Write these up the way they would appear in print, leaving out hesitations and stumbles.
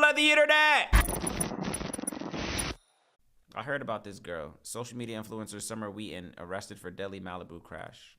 of the internet. I heard about this girl. Social media influencer Summer Wheaton arrested for deadly Malibu crash.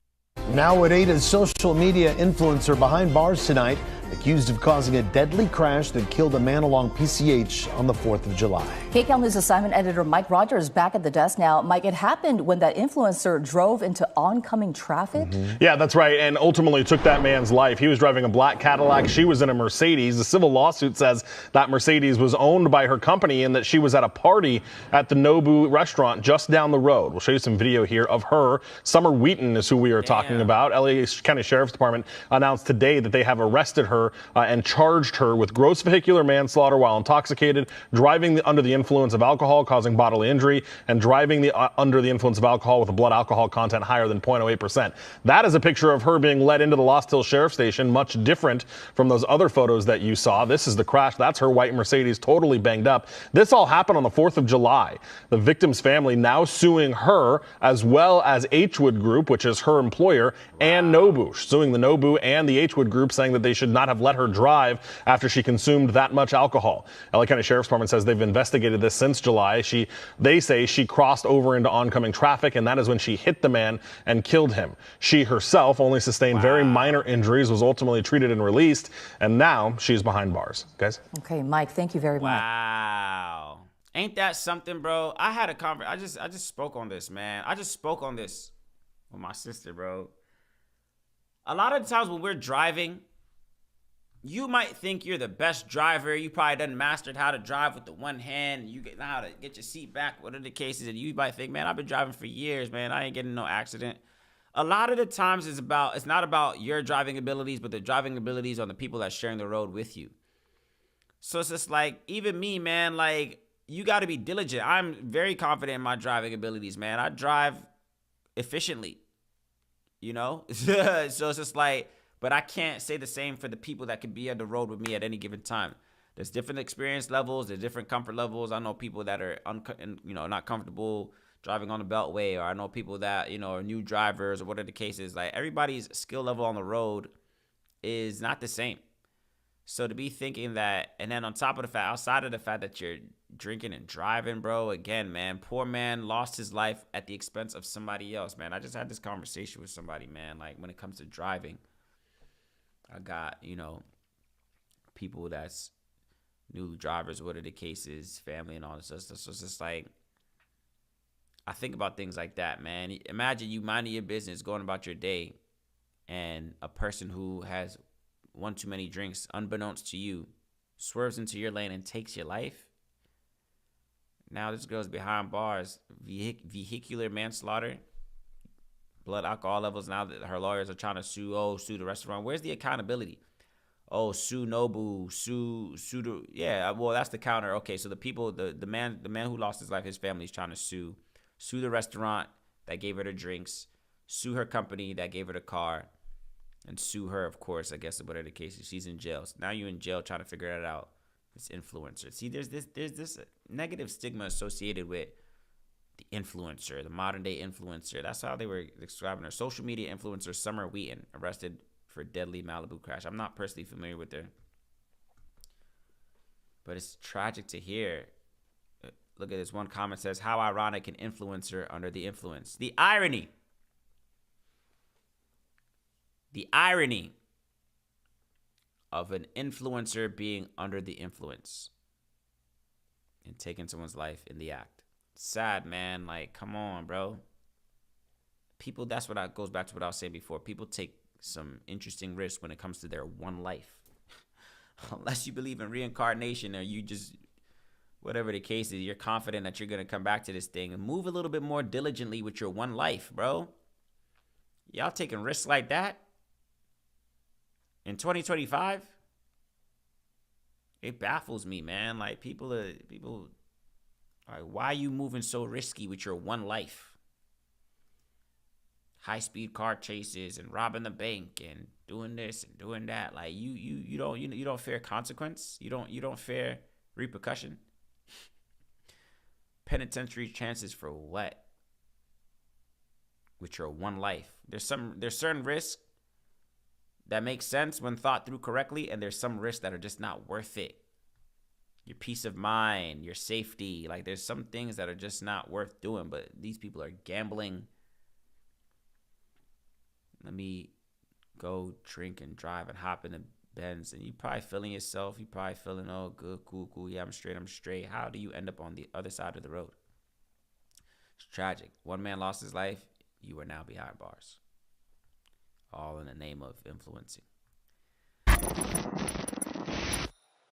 Now at 8, a social media influencer behind bars tonight, accused of causing a deadly crash that killed a man along PCH on the 4th of July. KCAL News assignment editor Mike Rogers back at the desk now. Mike, it happened when that influencer drove into oncoming traffic. Yeah, that's right, and ultimately took that man's life. He was driving a black Cadillac. She was in a Mercedes. The civil lawsuit says that Mercedes was owned by her company and that she was at a party at the Nobu restaurant just down the road. We'll show you some video here of her. Summer Wheaton is who we are talking about. LA County Sheriff's Department announced today that they have arrested her and charged her with gross vehicular manslaughter while intoxicated, driving under the influence of alcohol causing bodily injury, and driving under the influence of alcohol with a blood alcohol content higher than 0.08%. That is a picture of her being led into the Lost Hills Sheriff Station, much different from those other photos that you saw. This is the crash. That's her white Mercedes, totally banged up. This all happened on the 4th of July. The victim's family now suing her as well as Hwood Group, which is her employer, and Nobu, suing the Nobu and the Hwood Group, saying that they should not have let her drive after she consumed that much alcohol. LA County Sheriff's Department says they've investigated this since July. They say she crossed over into oncoming traffic, and that is when she hit the man and killed him. She herself only sustained very minor injuries, was ultimately treated and released, and now she's behind bars. Guys? Okay, Mike, thank you very much. Wow. Ain't that something, bro? I had a conversation. I just spoke on this, man. I just spoke on this with my sister, bro. A lot of the times when we're driving, you might think you're the best driver. You probably done mastered how to drive with the one hand. You know how to get your seat back, whatever the case is. And you might think, man, I've been driving for years, man. I ain't getting no accident. A lot of the times it's not about your driving abilities, but the driving abilities on the people that's sharing the road with you. So it's just like, even me, man, like, you got to be diligent. I'm very confident in my driving abilities, man. I drive efficiently, you know? So it's just like, but I can't say the same for the people that could be on the road with me at any given time. There's different experience levels. There's different comfort levels. I know people that are, not comfortable driving on the Beltway, or I know people that, are new drivers or whatever the case is. Like, everybody's skill level on the road is not the same. So to be thinking that, and then on top of the fact, outside of the fact that you're drinking and driving, bro, again, man, poor man lost his life at the expense of somebody else, man. I just had this conversation with somebody, man, like, when it comes to driving. I got, people that's new drivers, what are the cases, family and all this stuff. So it's just like, I think about things like that, man. Imagine you minding your business, going about your day, and a person who has one too many drinks, unbeknownst to you, swerves into your lane and takes your life. Now this girl's behind bars, vehicular manslaughter, blood alcohol levels. Now that her lawyers are trying to sue the restaurant. Where's the accountability? Oh, sue Nobu, sue well, that's the counter. Okay, so the people, the man who lost his life, his family's trying to sue the restaurant that gave her the drinks, sue her company that gave her the car, and sue her, of course, I guess, whatever the case is. She's in jail. So now you're in jail trying to figure that out. This influencer. See, there's this negative stigma associated with the influencer, the modern day influencer. That's how they were describing her. Social media influencer Summer Wheaton arrested for deadly Malibu crash. I'm not personally familiar with her, but it's tragic to hear. Look at this. One comment says, how ironic, an influencer under the influence. The irony of an influencer being under the influence and taking someone's life in the act. Sad, man. Like, come on, bro. People, goes back to what I was saying before. People take some interesting risks when it comes to their one life. Unless you believe in reincarnation, or you just, whatever the case is, you're confident that you're going to come back to this thing, and move a little bit more diligently with your one life, bro. Y'all taking risks like that in 2025? It baffles me, man. Like, people, like, why are you moving so risky with your one life? High-speed car chases and robbing the bank and doing this and doing that. Like, you don't fear consequence. You don't fear repercussion. Penitentiary chances for what? With your one life. There's certain risks that make sense when thought through correctly, and there's some risks that are just not worth it. your peace of mind, your safety. Like, there's some things that are just not worth doing, but these people are gambling. Let me go drink and drive and hop in the Benz, and you probably feeling yourself. You probably feeling, oh, good, cool. Yeah, I'm straight. How do you end up on the other side of the road? It's tragic. One man lost his life. You are now behind bars. All in the name of influencing.